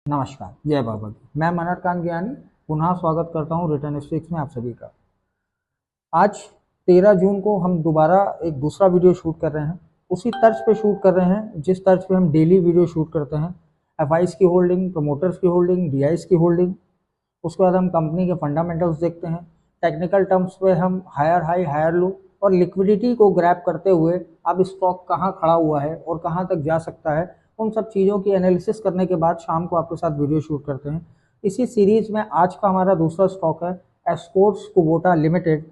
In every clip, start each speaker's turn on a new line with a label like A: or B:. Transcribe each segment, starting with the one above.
A: नमस्कार, जय बाबा की। मैं मनोहर कांत ज्ञानी पुनः स्वागत करता हूं रिटर्न स्ट्रिक्स में आप सभी का। आज 13 जून को हम दोबारा एक दूसरा वीडियो शूट कर रहे हैं। उसी तर्ज पे शूट कर रहे हैं जिस तर्ज पे हम डेली वीडियो शूट करते हैं। एफआईज की होल्डिंग, प्रमोटर्स की होल्डिंग, डीआईज की होल्डिंग, उसके बाद हम कंपनी के फंडामेंटल्स देखते हैं। टेक्निकल टर्म्स पे हम हायर हाई हायर लो और लिक्विडिटी को ग्रैब करते हुए अब स्टॉक कहाँ खड़ा हुआ है और कहाँ तक जा सकता है, उन सब चीज़ों की एनालिसिस करने के बाद शाम को आपके साथ वीडियो शूट करते हैं। इसी सीरीज में आज का हमारा दूसरा स्टॉक है Escorts Kubota limited.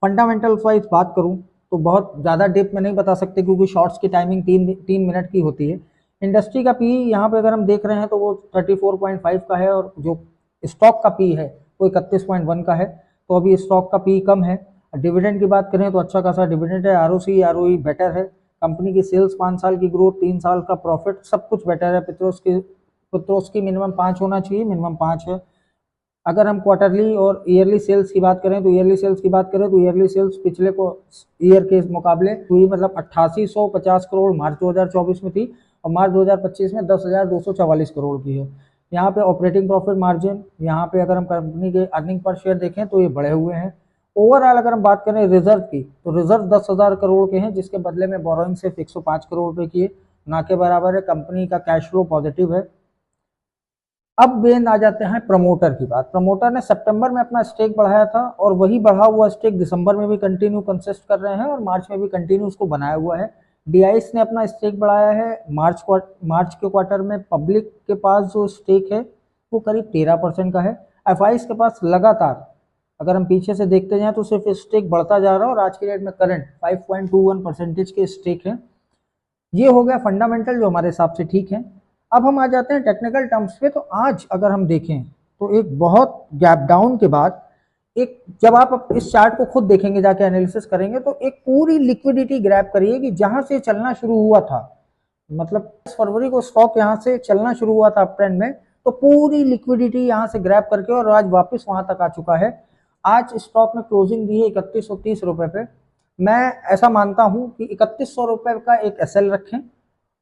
A: Fundamentals wise बात करूं तो बहुत ज़्यादा डिप में नहीं बता सकते क्योंकि शॉर्ट्स की टाइमिंग तीन मिनट की होती है। इंडस्ट्री का पी यहाँ पे अगर हम देख रहे हैं तो वो 34.5 का है और जो स्टॉक का पी है वो 31.1 का है। तो अभी स्टॉक का पी कम है। डिविडेंड की बात करें तो अच्छा खासा डिविडेंड है। आरओसी आरओई बेटर है। कंपनी की सेल्स 5 साल की ग्रोथ, 3 साल का प्रॉफिट, सब कुछ बेटर है। पित्रोस की मिनिमम 5 होना चाहिए, मिनिमम 5 है। अगर हम क्वार्टरली और ईयरली सेल्स की बात करें तो ईयरली सेल्स पिछले को ईयर के मुकाबले हुई, मतलब 8850 करोड़ मार्च 2024 में थी और मार्च 2025 में 10,244 करोड़ की है। यहाँ पे ऑपरेटिंग प्रॉफिट मार्जिन, यहाँ पे अगर हम कंपनी के अर्निंग पर शेयर देखें तो ये बढ़े हुए हैं। ओवरऑल अगर हम बात करें रिजर्व की तो रिजर्व 10,000 करोड़ के हैं, जिसके बदले में बोरोइंग सिर्फ 105 करोड़ रुपए की है, ना के बराबर है। कंपनी का कैश फ्लो पॉजिटिव है। अब बेन आ जाते हैं प्रमोटर की बात। प्रमोटर ने सितंबर में अपना स्टेक बढ़ाया था और वही बढ़ा हुआ स्टेक दिसंबर में भी कंटिन्यू कंसिस्ट कर रहे हैं और मार्च में भी कंटिन्यू उसको बनाया हुआ है। डीआईएस ने अपना स्टेक बढ़ाया है। मार्च के क्वार्टर में पब्लिक के पास जो स्टेक है वो करीब 13% का है। एफआईज के पास लगातार अगर हम पीछे से देखते जाएं तो सिर्फ स्टेक बढ़ता जा रहा है और आज के डेट में करंट 5.21% के स्टेक है। ये हो गया फंडामेंटल जो हमारे हिसाब से ठीक है। अब हम आ जाते हैं टेक्निकल टर्म्स पे। तो आज अगर हम देखें तो एक बहुत गैप डाउन के बाद एक, जब आप इस चार्ट को खुद देखेंगे, जाके एनालिसिस करेंगे तो एक पूरी लिक्विडिटी ग्रैब करिए कि जहां से चलना शुरू हुआ था, मतलब 10 फरवरी को स्टॉक यहां से चलना शुरू हुआ था अप ट्रेंड में, तो पूरी लिक्विडिटी यहां से ग्रैब करके और आज वापस वहां तक आ चुका है। आज स्टॉक में क्लोजिंग दी है 3130 रुपए पे। मैं ऐसा मानता हूं कि 3100 रुपए का एक एसएल रखें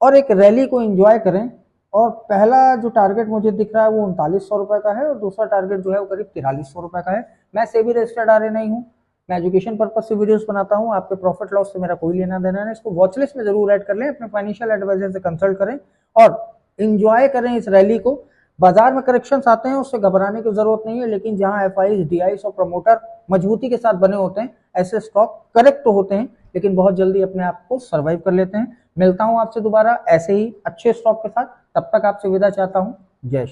A: और एक रैली को एंजॉय करें। और पहला जो टारगेट मुझे दिख रहा है वो 3900 रुपए का है और दूसरा टारगेट जो है वो करीब 4300 रुपए का है। मैं सेबी रजिस्टर्ड आरए नहीं हूँ, मैं एजुकेशन पर्पज से वीडियोस बनाता हूँ। आपके प्रॉफिट लॉस से मेरा कोई लेना देना नहीं। इसको वॉचलिस्ट में जरूर ऐड कर लें, अपने फाइनेंशियल एडवाइजर से कंसल्ट करें और एंजॉय करें इस रैली को। बाजार में करेक्शंस आते हैं, उससे घबराने की जरूरत नहीं है, लेकिन जहां एफआईज, डीआईज और प्रमोटर मजबूती के साथ बने होते हैं, ऐसे स्टॉक करेक्ट तो होते हैं लेकिन बहुत जल्दी अपने आप को सर्वाइव कर लेते हैं। मिलता हूं आपसे दोबारा ऐसे ही अच्छे स्टॉक के साथ। तब तक आपसे विदा चाहता हूं। जय श्री।